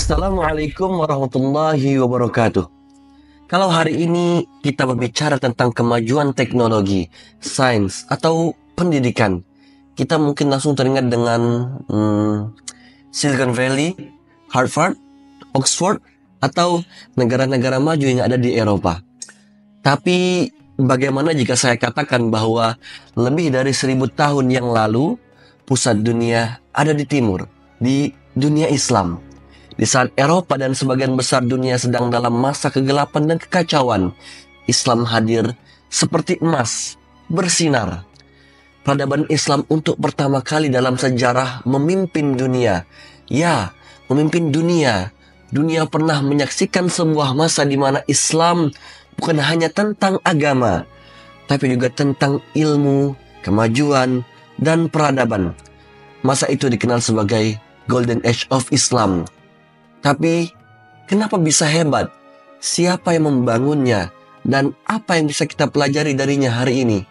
Assalamualaikum warahmatullahi wabarakatuh. Kalau hari ini kita berbicara tentang kemajuan teknologi, sains, atau pendidikan, kita mungkin langsung teringat dengan Silicon Valley, Harvard, Oxford, atau negara-negara maju yang ada di Eropa. Tapi bagaimana jika saya katakan bahwa lebih dari 1000 tahun yang lalu, pusat dunia ada di timur, di dunia Islam. Di saat Eropa dan sebagian besar dunia sedang dalam masa kegelapan dan kekacauan, Islam hadir seperti emas, bersinar. Peradaban Islam untuk pertama kali dalam sejarah memimpin dunia. Ya, memimpin dunia. Dunia pernah menyaksikan sebuah masa di mana Islam bukan hanya tentang agama, tapi juga tentang ilmu, kemajuan, dan peradaban. Masa itu dikenal sebagai Golden Age of Islam. Tapi, kenapa bisa hebat? Siapa yang membangunnya? Dan apa yang bisa kita pelajari darinya hari ini?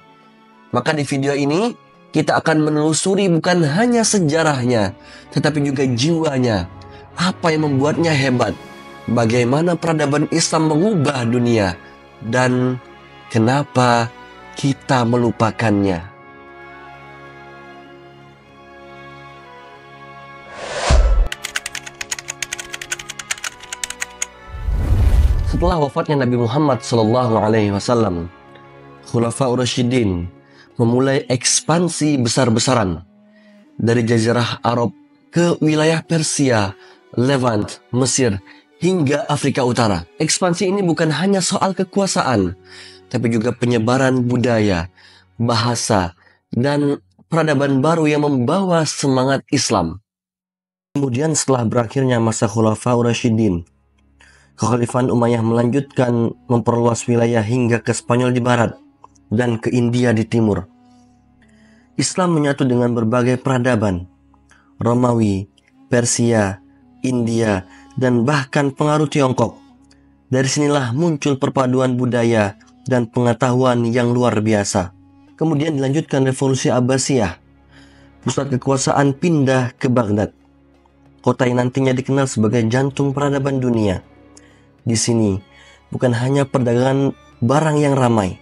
Maka di video ini, kita akan menelusuri bukan hanya sejarahnya, tetapi juga jiwanya. Apa yang membuatnya hebat? Bagaimana peradaban Islam mengubah dunia? Dan kenapa kita melupakannya? Setelah wafatnya Nabi Muhammad SAW, Khulafaur Rasyidin memulai ekspansi besar-besaran dari Jazirah Arab ke wilayah Persia, Levant, Mesir, hingga Afrika Utara. Ekspansi ini bukan hanya soal kekuasaan, tapi juga penyebaran budaya, bahasa, dan peradaban baru yang membawa semangat Islam. Kemudian setelah berakhirnya masa Khulafaur Rasyidin, Kekhalifahan Umayyah melanjutkan memperluas wilayah hingga ke Spanyol di barat dan ke India di timur. Islam menyatu dengan berbagai peradaban, Romawi, Persia, India, dan bahkan pengaruh Tiongkok. Dari sinilah muncul perpaduan budaya dan pengetahuan yang luar biasa. Kemudian dilanjutkan Revolusi Abbasiyah. Pusat kekuasaan pindah ke Baghdad, kota yang nantinya dikenal sebagai jantung peradaban dunia. Di sini bukan hanya perdagangan barang yang ramai,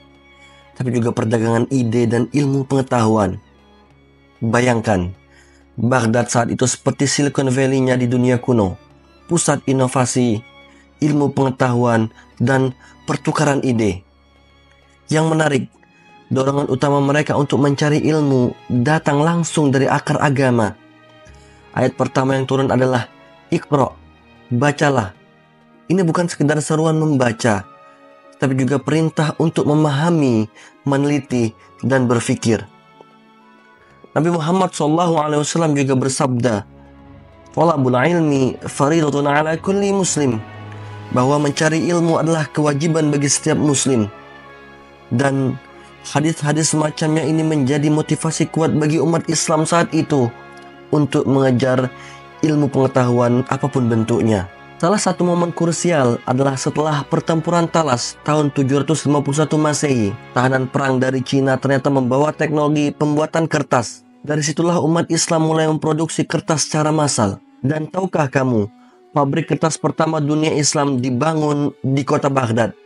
tapi juga perdagangan ide dan ilmu pengetahuan. Bayangkan, Baghdad saat itu seperti Silicon Valley-nya di dunia kuno, pusat inovasi, ilmu pengetahuan, dan pertukaran ide. Yang menarik, dorongan utama mereka untuk mencari ilmu datang langsung dari akar agama. Ayat pertama yang turun adalah Iqra, bacalah. Ini bukan sekedar seruan membaca, tapi juga perintah untuk memahami, meneliti, dan berfikir. Nabi Muhammad SAW juga bersabda, "Talabul ilmi faridatun ala kulli muslim," bahwa mencari ilmu adalah kewajiban bagi setiap muslim. Dan hadis-hadis semacamnya ini menjadi motivasi kuat bagi umat Islam saat itu untuk mengejar ilmu pengetahuan apapun bentuknya. Salah satu momen krusial adalah setelah pertempuran Talas tahun 751 Masehi. Tahanan perang dari Cina ternyata membawa teknologi pembuatan kertas. Dari situlah umat Islam mulai memproduksi kertas secara massal. Dan tahukah kamu, pabrik kertas pertama dunia Islam dibangun di kota Baghdad.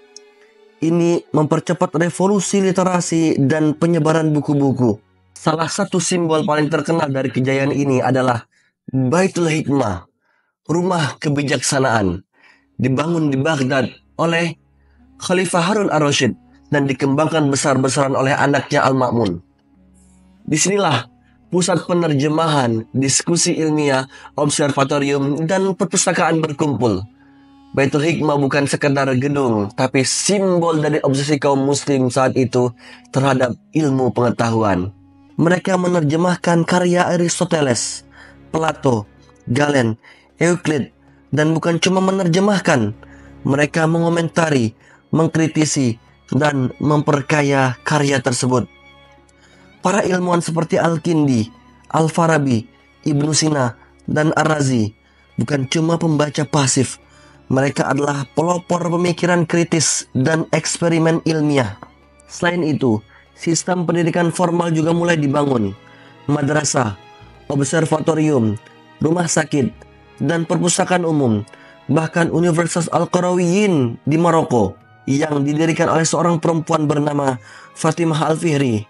Ini mempercepat revolusi literasi dan penyebaran buku-buku. Salah satu simbol paling terkenal dari kejayaan ini adalah Baitul Hikmah, rumah kebijaksanaan, dibangun di Baghdad oleh Khalifah Harun ar-Rasyid dan dikembangkan besar-besaran oleh anaknya Al-Ma'mun. Disinilah pusat penerjemahan, diskusi ilmiah, observatorium, dan perpustakaan berkumpul. Baitul Hikmah bukan sekedar gedung, tapi simbol dari obsesi kaum muslim saat itu terhadap ilmu pengetahuan. Mereka menerjemahkan karya Aristoteles, Plato, Galen, Euclid, dan bukan cuma menerjemahkan, mereka mengomentari, mengkritisi, dan memperkaya karya tersebut. Para ilmuwan seperti Al-Kindi, Al-Farabi, Ibnu Sina, dan Ar-Razi bukan cuma pembaca pasif, mereka adalah pelopor pemikiran kritis dan eksperimen ilmiah. Selain itu, sistem pendidikan formal juga mulai dibangun. Madrasah, observatorium, rumah sakit, dan perpustakaan umum, bahkan Universitas Al-Qarawiyyin di Maroko yang didirikan oleh seorang perempuan bernama Fatimah Al-Fihri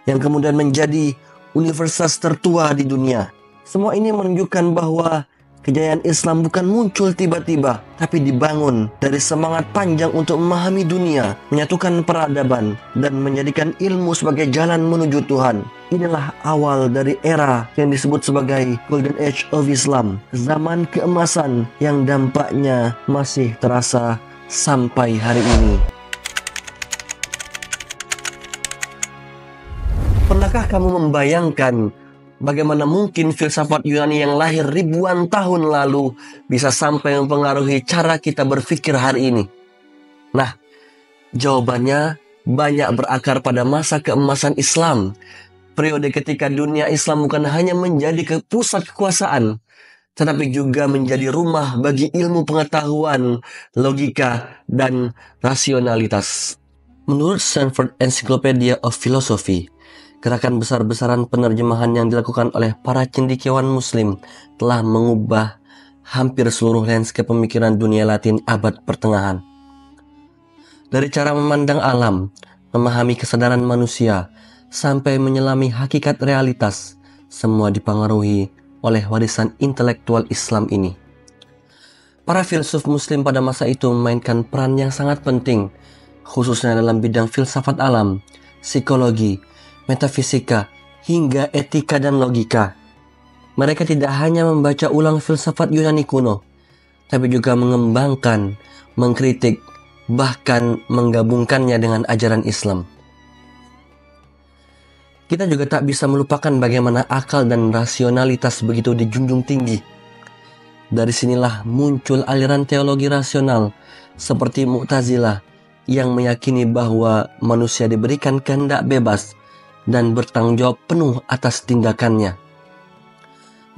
yang kemudian menjadi universitas tertua di dunia. Semua ini menunjukkan bahwa kejayaan Islam bukan muncul tiba-tiba, tapi dibangun dari semangat panjang untuk memahami dunia, menyatukan peradaban, dan menjadikan ilmu sebagai jalan menuju Tuhan. Inilah awal dari era yang disebut sebagai Golden Age of Islam, zaman keemasan yang dampaknya masih terasa sampai hari ini. Pernahkah kamu membayangkan bagaimana mungkin filsafat Yunani yang lahir ribuan tahun lalu bisa sampai mempengaruhi cara kita berpikir hari ini? Nah, jawabannya banyak berakar pada masa keemasan Islam. Periode ketika dunia Islam bukan hanya menjadi pusat kekuasaan, tetapi juga menjadi rumah bagi ilmu pengetahuan, logika, dan rasionalitas. Menurut Stanford Encyclopedia of Philosophy, gerakan besar-besaran penerjemahan yang dilakukan oleh para cendekiawan Muslim telah mengubah hampir seluruh lanskap pemikiran dunia Latin abad pertengahan. Dari cara memandang alam, memahami kesadaran manusia, sampai menyelami hakikat realitas, semua dipengaruhi oleh warisan intelektual Islam ini. Para filsuf Muslim pada masa itu memainkan peran yang sangat penting, khususnya dalam bidang filsafat alam, psikologi, metafisika, hingga etika dan logika. Mereka tidak hanya membaca ulang filsafat Yunani kuno, tapi juga mengembangkan, mengkritik, bahkan menggabungkannya dengan ajaran Islam. Kita juga tak bisa melupakan bagaimana akal dan rasionalitas begitu dijunjung tinggi. Dari sinilah muncul aliran teologi rasional seperti Mu'tazilah yang meyakini bahwa manusia diberikan kehendak bebas dan bertanggung jawab penuh atas tindakannya.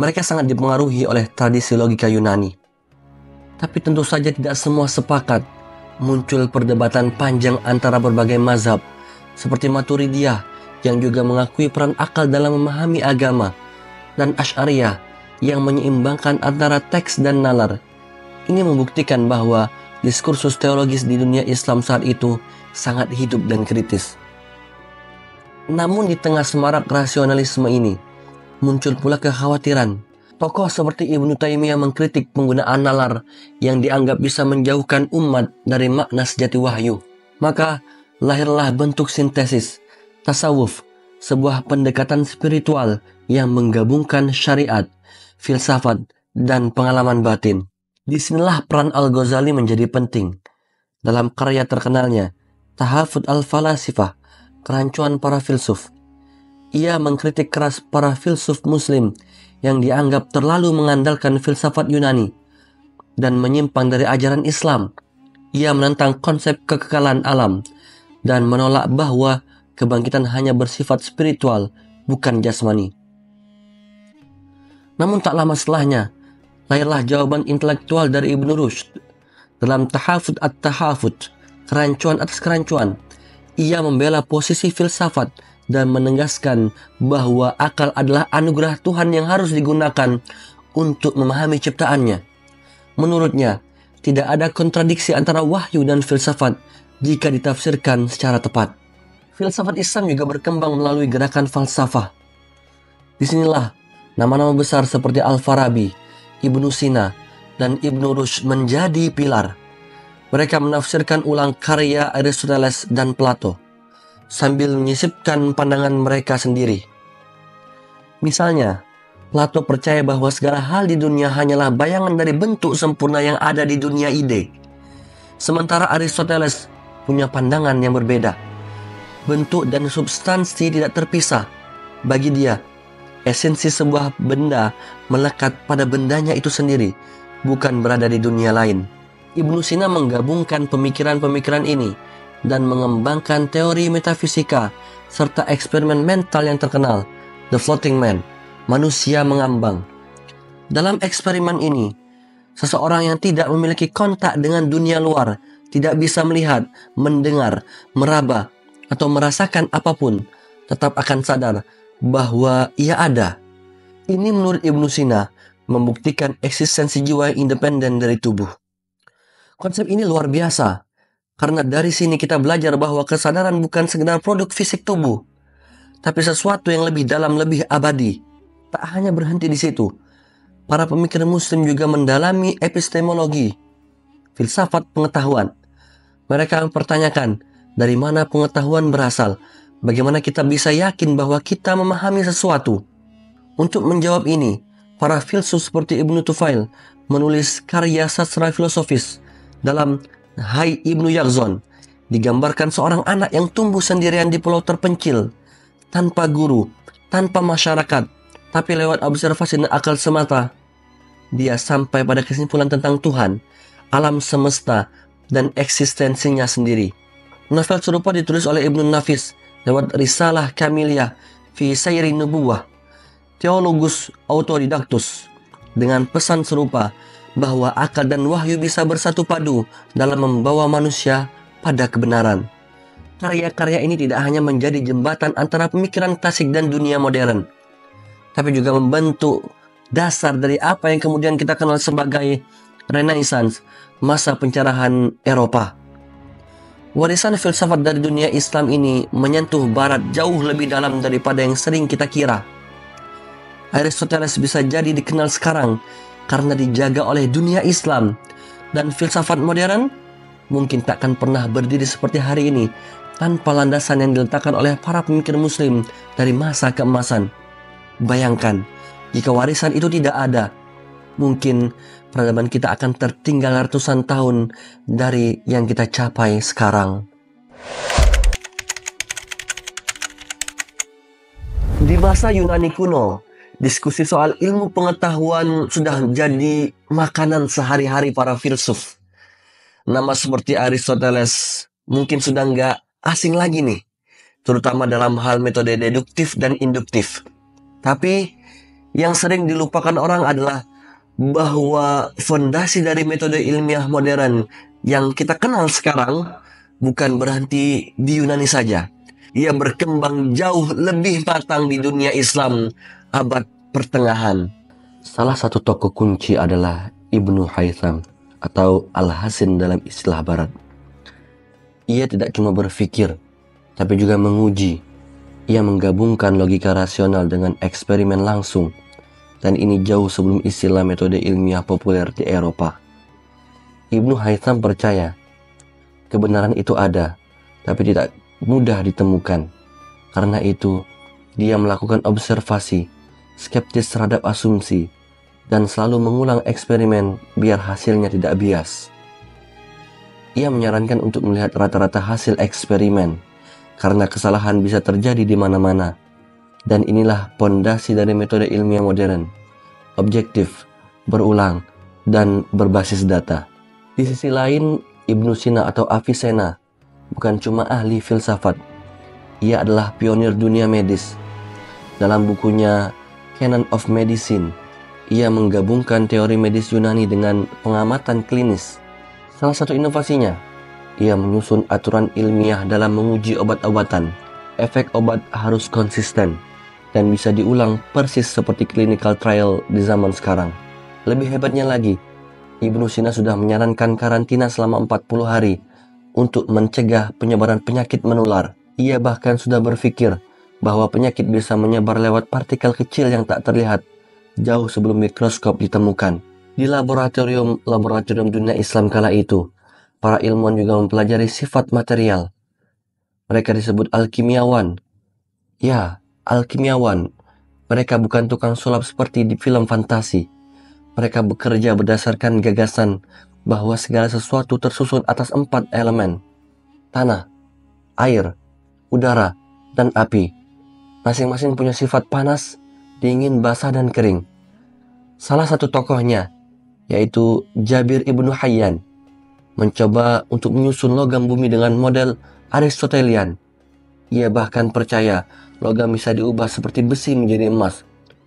Mereka sangat dipengaruhi oleh tradisi logika Yunani. Tapi tentu saja tidak semua sepakat. Muncul perdebatan panjang antara berbagai mazhab, seperti Maturidiyah yang juga mengakui peran akal dalam memahami agama, dan Asy'ariyah yang menyeimbangkan antara teks dan nalar. Ini membuktikan bahwa diskursus teologis di dunia Islam saat itu sangat hidup dan kritis. Namun di tengah semarak rasionalisme ini, muncul pula kekhawatiran. Tokoh seperti Ibnu Taimiyah mengkritik penggunaan nalar yang dianggap bisa menjauhkan umat dari makna sejati wahyu. Maka lahirlah bentuk sintesis, tasawuf, sebuah pendekatan spiritual yang menggabungkan syariat, filsafat, dan pengalaman batin. Disinilah peran Al-Ghazali menjadi penting. Dalam karya terkenalnya, Tahafut al-Falasifah, kerancuan para filsuf, ia mengkritik keras para filsuf Muslim yang dianggap terlalu mengandalkan filsafat Yunani dan menyimpang dari ajaran Islam. Ia menentang konsep kekekalan alam dan menolak bahwa kebangkitan hanya bersifat spiritual, bukan jasmani. Namun tak lama setelahnya, lahirlah jawaban intelektual dari Ibnu Rushd. Dalam Tahafut at-Tahafut, kerancuan atas kerancuan, ia membela posisi filsafat dan menegaskan bahwa akal adalah anugerah Tuhan yang harus digunakan untuk memahami ciptaannya. Menurutnya, tidak ada kontradiksi antara wahyu dan filsafat jika ditafsirkan secara tepat. Filsafat Islam juga berkembang melalui gerakan falsafah. Disinilah nama-nama besar seperti Al-Farabi, Ibnu Sina, dan Ibnu Rushd menjadi pilar. Mereka menafsirkan ulang karya Aristoteles dan Plato, sambil menyisipkan pandangan mereka sendiri. Misalnya, Plato percaya bahwa segala hal di dunia hanyalah bayangan dari bentuk sempurna yang ada di dunia ide. Sementara Aristoteles punya pandangan yang berbeda. Bentuk dan substansi tidak terpisah. Bagi dia, esensi sebuah benda melekat pada bendanya itu sendiri, bukan berada di dunia lain. Ibnu Sina menggabungkan pemikiran-pemikiran ini dan mengembangkan teori metafisika serta eksperimen mental yang terkenal, The Floating Man, manusia mengambang. Dalam eksperimen ini, seseorang yang tidak memiliki kontak dengan dunia luar, tidak bisa melihat, mendengar, meraba, atau merasakan apapun, tetap akan sadar bahwa ia ada. Ini menurut Ibnu Sina membuktikan eksistensi jiwa yang independen dari tubuh. Konsep ini luar biasa, karena dari sini kita belajar bahwa kesadaran bukan sekedar produk fisik tubuh, tapi sesuatu yang lebih dalam, lebih abadi. Tak hanya berhenti di situ, para pemikir muslim juga mendalami epistemologi, filsafat pengetahuan. Mereka mempertanyakan, dari mana pengetahuan berasal? Bagaimana kita bisa yakin bahwa kita memahami sesuatu? Untuk menjawab ini, para filsuf seperti Ibnu Tufail menulis karya sastra filosofis. Dalam Hai Ibnu Yaqzon, digambarkan seorang anak yang tumbuh sendirian di pulau terpencil, tanpa guru, tanpa masyarakat, tapi lewat observasi dan akal semata, dia sampai pada kesimpulan tentang Tuhan, alam semesta, dan eksistensinya sendiri. Novel serupa ditulis oleh Ibnu Nafis lewat Risalah Kamiliyah fi Sayri Nubuwah, teologus autodidaktus, dengan pesan serupa bahwa akal dan wahyu bisa bersatu padu dalam membawa manusia pada kebenaran. Karya-karya ini tidak hanya menjadi jembatan antara pemikiran klasik dan dunia modern, tapi juga membentuk dasar dari apa yang kemudian kita kenal sebagai Renaissance, masa pencerahan Eropa. Warisan filsafat dari dunia Islam ini menyentuh Barat jauh lebih dalam daripada yang sering kita kira. Aristoteles bisa jadi dikenal sekarang karena dijaga oleh dunia Islam, dan filsafat modern mungkin takkan pernah berdiri seperti hari ini tanpa landasan yang diletakkan oleh para pemikir muslim dari masa keemasan. Bayangkan, jika warisan itu tidak ada, mungkin peradaban kita akan tertinggal ratusan tahun dari yang kita capai sekarang. Di masa Yunani kuno, diskusi soal ilmu pengetahuan sudah jadi makanan sehari-hari para filsuf. Nama seperti Aristoteles mungkin sudah nggak asing lagi nih, terutama dalam hal metode deduktif dan induktif. Tapi yang sering dilupakan orang adalah bahwa fondasi dari metode ilmiah modern yang kita kenal sekarang bukan berhenti di Yunani saja. Ia berkembang jauh lebih matang di dunia Islam abad pertengahan. Salah satu tokoh kunci adalah Ibnu Haytham atau Al-Hasin dalam istilah barat. Ia tidak cuma berpikir, tapi juga menguji. Ia menggabungkan logika rasional dengan eksperimen langsung, dan ini jauh sebelum istilah metode ilmiah populer di Eropa. Ibnu Haytham percaya, kebenaran itu ada, tapi tidak mudah ditemukan. Karena itu, dia melakukan observasi, skeptis terhadap asumsi, dan selalu mengulang eksperimen biar hasilnya tidak bias. Ia menyarankan untuk melihat rata-rata hasil eksperimen, karena kesalahan bisa terjadi di mana-mana. Dan inilah pondasi dari metode ilmiah modern, objektif, berulang, dan berbasis data. Di sisi lain, Ibnu Sina atau Avicenna bukan cuma ahli filsafat, ia adalah pionir dunia medis. Dalam bukunya Canon of Medicine, ia menggabungkan teori medis Yunani dengan pengamatan klinis. Salah satu inovasinya, ia menyusun aturan ilmiah dalam menguji obat-obatan. Efek obat harus konsisten dan bisa diulang persis seperti clinical trial di zaman sekarang. Lebih hebatnya lagi, Ibnu Sina sudah menyarankan karantina selama 40 hari untuk mencegah penyebaran penyakit menular. Ia bahkan sudah berpikir bahwa penyakit bisa menyebar lewat partikel kecil yang tak terlihat jauh sebelum mikroskop ditemukan. Di laboratorium dunia Islam kala itu, para ilmuwan juga mempelajari sifat material. Mereka disebut alkimiawan. Ya, alkimiawan. Mereka bukan tukang sulap seperti di film fantasi. Mereka bekerja berdasarkan gagasan bahwa segala sesuatu tersusun atas 4 elemen: tanah, air, udara, dan api. Masing-masing punya sifat panas, dingin, basah, dan kering. Salah satu tokohnya, yaitu Jabir ibnu Hayyan, mencoba untuk menyusun logam bumi dengan model Aristotelian. Ia bahkan percaya logam bisa diubah seperti besi menjadi emas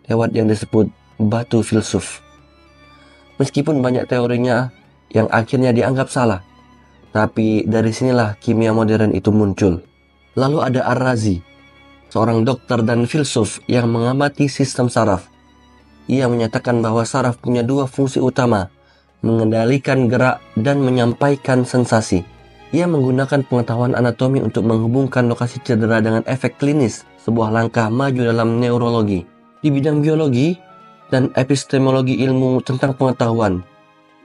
lewat yang disebut batu filsuf. Meskipun banyak teorinya yang akhirnya dianggap salah, tapi dari sinilah kimia modern itu muncul. Lalu ada Ar-Razi, seorang dokter dan filsuf yang mengamati sistem saraf. Ia menyatakan bahwa saraf punya dua fungsi utama, mengendalikan gerak dan menyampaikan sensasi. Ia menggunakan pengetahuan anatomi untuk menghubungkan lokasi cedera dengan efek klinis, sebuah langkah maju dalam neurologi. Di bidang biologi dan epistemologi ilmu tentang pengetahuan,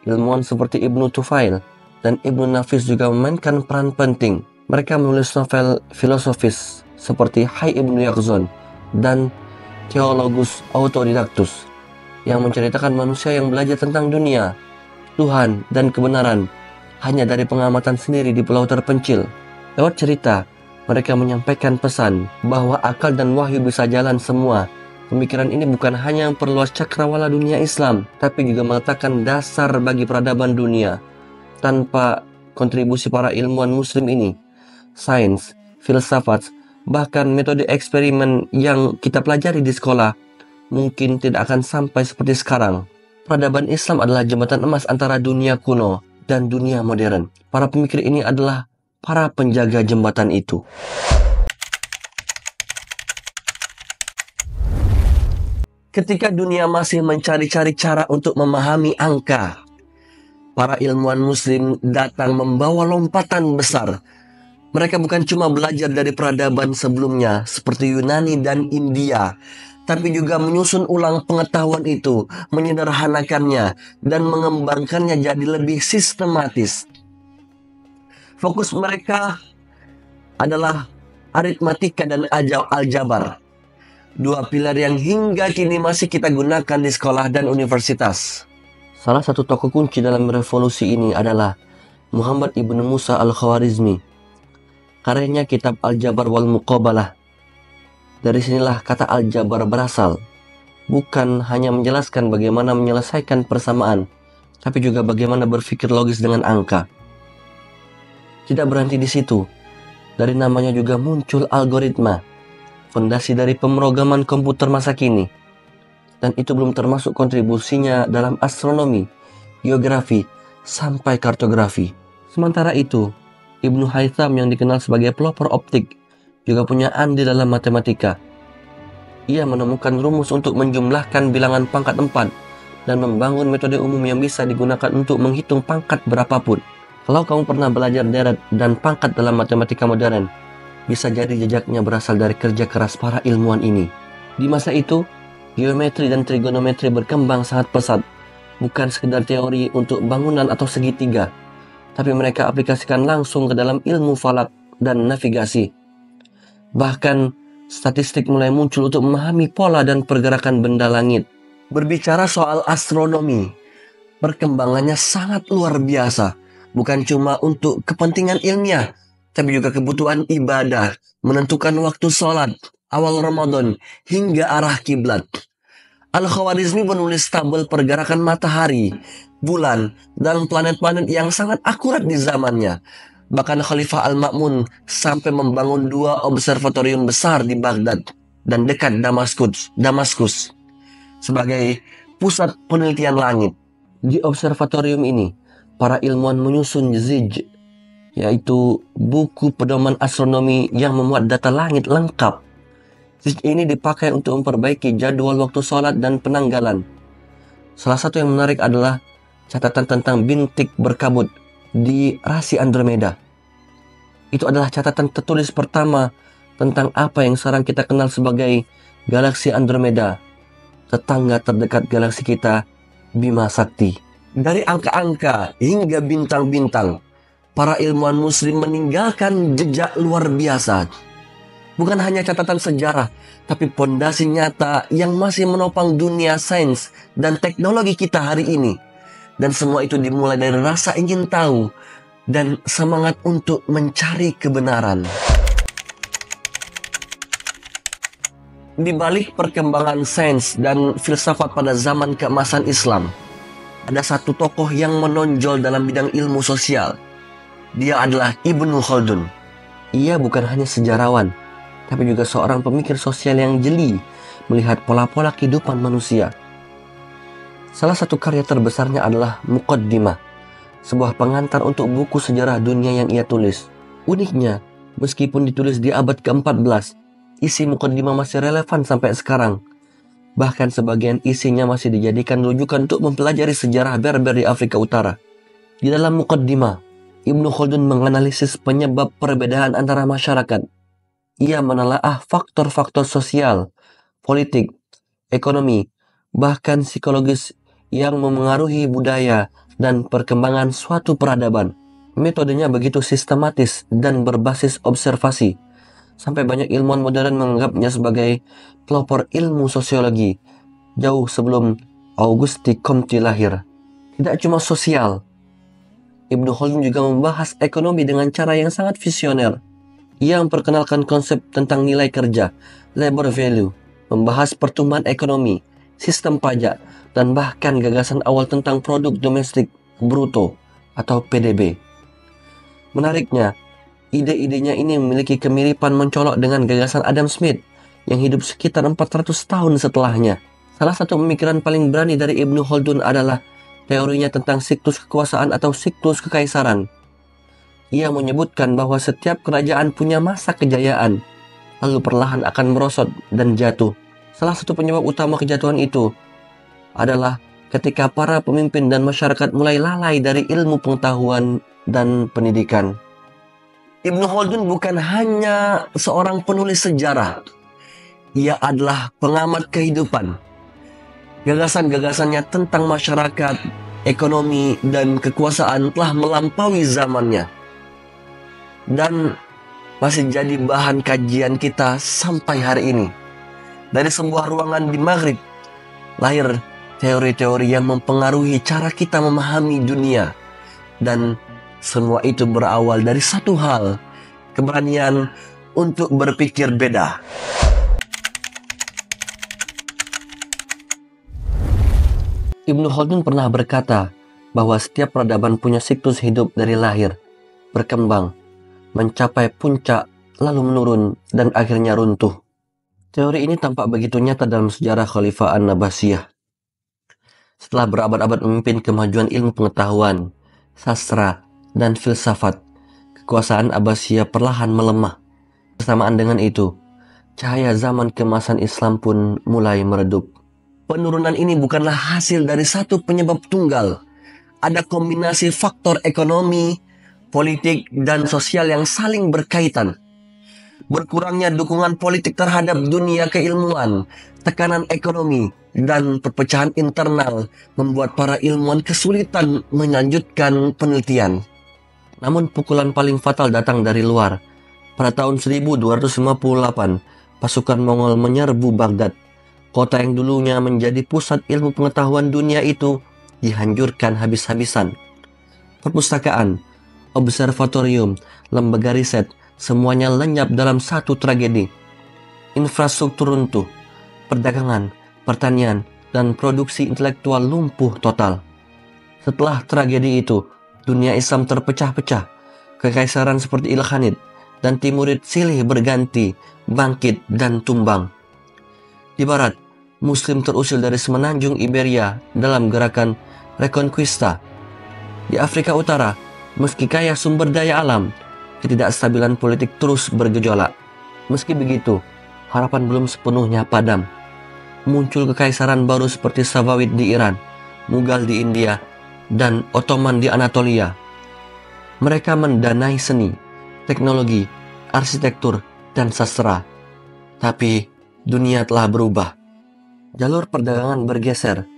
ilmuwan seperti Ibnu Tufail dan Ibnu Nafis juga memainkan peran penting. Mereka menulis novel filosofis seperti Hai Ibnu Yaqzon dan Theologus Autodidactus yang menceritakan manusia yang belajar tentang dunia, Tuhan, dan kebenaran hanya dari pengamatan sendiri di pulau terpencil. Lewat cerita, mereka menyampaikan pesan bahwa akal dan wahyu bisa jalan semua. Pemikiran ini bukan hanya memperluas cakrawala dunia Islam, tapi juga meletakkan dasar bagi peradaban dunia. Tanpa kontribusi para ilmuwan muslim ini, sains, filsafat, bahkan metode eksperimen yang kita pelajari di sekolah mungkin tidak akan sampai seperti sekarang. Peradaban Islam adalah jembatan emas antara dunia kuno dan dunia modern. Para pemikir ini adalah para penjaga jembatan itu. Ketika dunia masih mencari-cari cara untuk memahami angka, para ilmuwan muslim datang membawa lompatan besar. Mereka bukan cuma belajar dari peradaban sebelumnya seperti Yunani dan India, tapi juga menyusun ulang pengetahuan itu, menyederhanakannya, dan mengembangkannya jadi lebih sistematis. Fokus mereka adalah aritmatika dan aljabar, dua pilar yang hingga kini masih kita gunakan di sekolah dan universitas. Salah satu tokoh kunci dalam revolusi ini adalah Muhammad ibnu Musa al-Khwarizmi. Karyanya kitab Al-Jabar wal Muqabalah. Dari sinilah kata aljabar berasal. Bukan hanya menjelaskan bagaimana menyelesaikan persamaan, tapi juga bagaimana berpikir logis dengan angka. Tidak berhenti di situ. Dari namanya juga muncul algoritma, fondasi dari pemrograman komputer masa kini. Dan itu belum termasuk kontribusinya dalam astronomi, geografi, sampai kartografi. Sementara itu, Ibnu Haytham yang dikenal sebagai pelopor optik juga punya andil dalam matematika. Ia menemukan rumus untuk menjumlahkan bilangan pangkat 4 dan membangun metode umum yang bisa digunakan untuk menghitung pangkat berapapun. Kalau kamu pernah belajar deret dan pangkat dalam matematika modern, bisa jadi jejaknya berasal dari kerja keras para ilmuwan ini. Di masa itu, geometri dan trigonometri berkembang sangat pesat, bukan sekedar teori untuk bangunan atau segitiga, tapi mereka aplikasikan langsung ke dalam ilmu falak dan navigasi. Bahkan, statistik mulai muncul untuk memahami pola dan pergerakan benda langit. Berbicara soal astronomi, perkembangannya sangat luar biasa, bukan cuma untuk kepentingan ilmiah, tapi juga kebutuhan ibadah, menentukan waktu sholat, awal Ramadan, hingga arah kiblat. Al-Khwarizmi menulis tabel pergerakan matahari, bulan, dan planet-planet yang sangat akurat di zamannya. Bahkan Khalifah Al-Ma'mun sampai membangun 2 observatorium besar di Baghdad dan dekat Damaskus sebagai pusat penelitian langit. Di observatorium ini, para ilmuwan menyusun Zij, yaitu buku pedoman astronomi yang memuat data langit lengkap. Zij ini dipakai untuk memperbaiki jadwal waktu sholat dan penanggalan. Salah satu yang menarik adalah catatan tentang bintik berkabut di rasi Andromeda. Itu adalah catatan tertulis pertama tentang apa yang sekarang kita kenal sebagai galaksi Andromeda, tetangga terdekat galaksi kita, Bima Sakti. Dari angka-angka hingga bintang-bintang, para ilmuwan muslim meninggalkan jejak luar biasa. Bukan hanya catatan sejarah, tapi pondasi nyata yang masih menopang dunia sains dan teknologi kita hari ini. Dan semua itu dimulai dari rasa ingin tahu dan semangat untuk mencari kebenaran. Di balik perkembangan sains dan filsafat pada zaman keemasan Islam, ada satu tokoh yang menonjol dalam bidang ilmu sosial. Dia adalah Ibnu Khaldun. Ia bukan hanya sejarawan, tapi juga seorang pemikir sosial yang jeli melihat pola-pola kehidupan manusia. Salah satu karya terbesarnya adalah Muqaddimah, sebuah pengantar untuk buku sejarah dunia yang ia tulis. Uniknya, meskipun ditulis di abad ke-14, isi Muqaddimah masih relevan sampai sekarang. Bahkan sebagian isinya masih dijadikan rujukan untuk mempelajari sejarah Berber di Afrika Utara. Di dalam mukaddimah, Ibnu Khaldun menganalisis penyebab perbedaan antara masyarakat. Ia menelaah faktor-faktor sosial, politik, ekonomi, bahkan psikologis yang memengaruhi budaya dan perkembangan suatu peradaban. Metodenya begitu sistematis dan berbasis observasi, sampai banyak ilmuwan modern menganggapnya sebagai pelopor ilmu sosiologi jauh sebelum Auguste Comte lahir. Tidak cuma sosial, Ibnu Khaldun juga membahas ekonomi dengan cara yang sangat visioner. Ia memperkenalkan konsep tentang nilai kerja, labor value, membahas pertumbuhan ekonomi, sistem pajak, dan bahkan gagasan awal tentang produk domestik bruto atau PDB. Menariknya, ide-idenya ini memiliki kemiripan mencolok dengan gagasan Adam Smith yang hidup sekitar 400 tahun setelahnya. Salah satu pemikiran paling berani dari Ibnu Khaldun adalah teorinya tentang siklus kekuasaan atau siklus kekaisaran. Ia menyebutkan bahwa setiap kerajaan punya masa kejayaan, lalu perlahan akan merosot dan jatuh. Salah satu penyebab utama kejatuhan itu adalah ketika para pemimpin dan masyarakat mulai lalai dari ilmu pengetahuan dan pendidikan. Ibnu Khaldun bukan hanya seorang penulis sejarah, ia adalah pengamat kehidupan. Gagasan-gagasannya tentang masyarakat, ekonomi, dan kekuasaan telah melampaui zamannya dan masih jadi bahan kajian kita sampai hari ini. Dari sebuah ruangan di Maghrib lahir teori-teori yang mempengaruhi cara kita memahami dunia, dan semua itu berawal dari satu hal: keberanian untuk berpikir beda. Ibnu Khaldun pernah berkata bahwa setiap peradaban punya siklus hidup dari lahir, berkembang, mencapai puncak, lalu menurun, dan akhirnya runtuh. Teori ini tampak begitu nyata dalam sejarah Khalifah An-Nabasiyah. Setelah berabad-abad memimpin kemajuan ilmu pengetahuan, sastra, dan filsafat, kekuasaan Abbasiyah perlahan melemah. Bersamaan dengan itu, cahaya zaman keemasan Islam pun mulai meredup. Penurunan ini bukanlah hasil dari satu penyebab tunggal. Ada kombinasi faktor ekonomi, politik, dan sosial yang saling berkaitan. Berkurangnya dukungan politik terhadap dunia keilmuan, tekanan ekonomi, dan perpecahan internal membuat para ilmuwan kesulitan melanjutkan penelitian. Namun pukulan paling fatal datang dari luar. Pada tahun 1258, pasukan Mongol menyerbu Baghdad. Kota yang dulunya menjadi pusat ilmu pengetahuan dunia itu dihancurkan habis-habisan. Perpustakaan, observatorium, lembaga riset, semuanya lenyap dalam satu tragedi. Infrastruktur runtuh, perdagangan, pertanian, dan produksi intelektual lumpuh total. Setelah tragedi itu, dunia Islam terpecah-pecah. Kekaisaran seperti Ilkhanid dan Timurid silih berganti, bangkit dan tumbang. Di barat, Muslim terusir dari semenanjung Iberia dalam gerakan Reconquista. Di Afrika Utara, meski kaya sumber daya alam, ketidakstabilan politik terus bergejolak. Meski begitu, harapan belum sepenuhnya padam. Muncul kekaisaran baru seperti Safavid di Iran, Mughal di India, dan Ottoman di Anatolia. Mereka mendanai seni, teknologi, arsitektur, dan sastra. Tapi dunia telah berubah. Jalur perdagangan bergeser.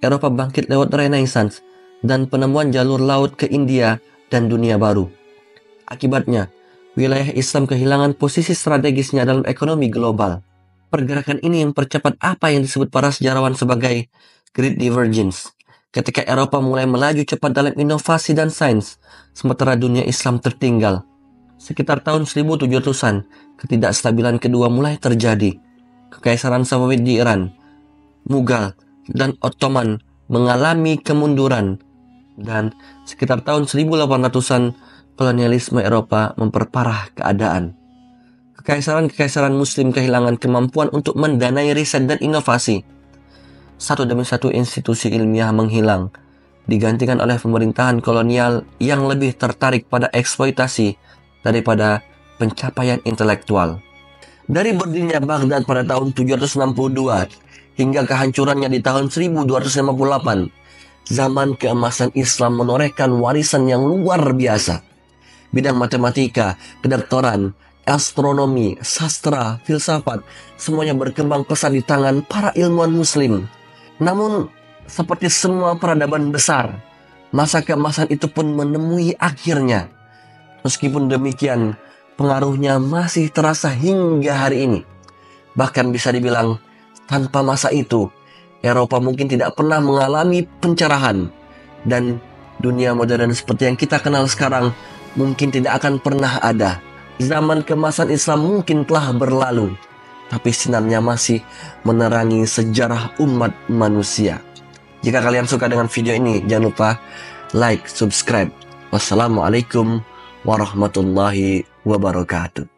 Eropa bangkit lewat Renaissance dan penemuan jalur laut ke India dan dunia baru. Akibatnya, wilayah Islam kehilangan posisi strategisnya dalam ekonomi global. Pergerakan ini mempercepat apa yang disebut para sejarawan sebagai Great Divergence. Ketika Eropa mulai melaju cepat dalam inovasi dan sains, sementara dunia Islam tertinggal. Sekitar tahun 1700-an, ketidakstabilan kedua mulai terjadi. Kekaisaran Safavid di Iran, Mughal, dan Ottoman mengalami kemunduran, dan sekitar tahun 1800-an kolonialisme Eropa memperparah keadaan. Kekaisaran-kekaisaran Muslim kehilangan kemampuan untuk mendanai riset dan inovasi. Satu demi satu institusi ilmiah menghilang, digantikan oleh pemerintahan kolonial yang lebih tertarik pada eksploitasi daripada pencapaian intelektual. Dari berdirinya Baghdad pada tahun 762 hingga kehancurannya di tahun 1258. Zaman keemasan Islam menorehkan warisan yang luar biasa. Bidang matematika, kedokteran, astronomi, sastra, filsafat, semuanya berkembang pesat di tangan para ilmuwan muslim. Namun, seperti semua peradaban besar, masa keemasan itu pun menemui akhirnya. Meskipun demikian, pengaruhnya masih terasa hingga hari ini. Bahkan bisa dibilang, tanpa masa itu, Eropa mungkin tidak pernah mengalami pencerahan. Dan dunia modern seperti yang kita kenal sekarang mungkin tidak akan pernah ada. Zaman keemasan Islam mungkin telah berlalu, tapi sinarnya masih menerangi sejarah umat manusia. Jika kalian suka dengan video ini, jangan lupa like, subscribe. Wassalamualaikum warahmatullahi wabarakatuh.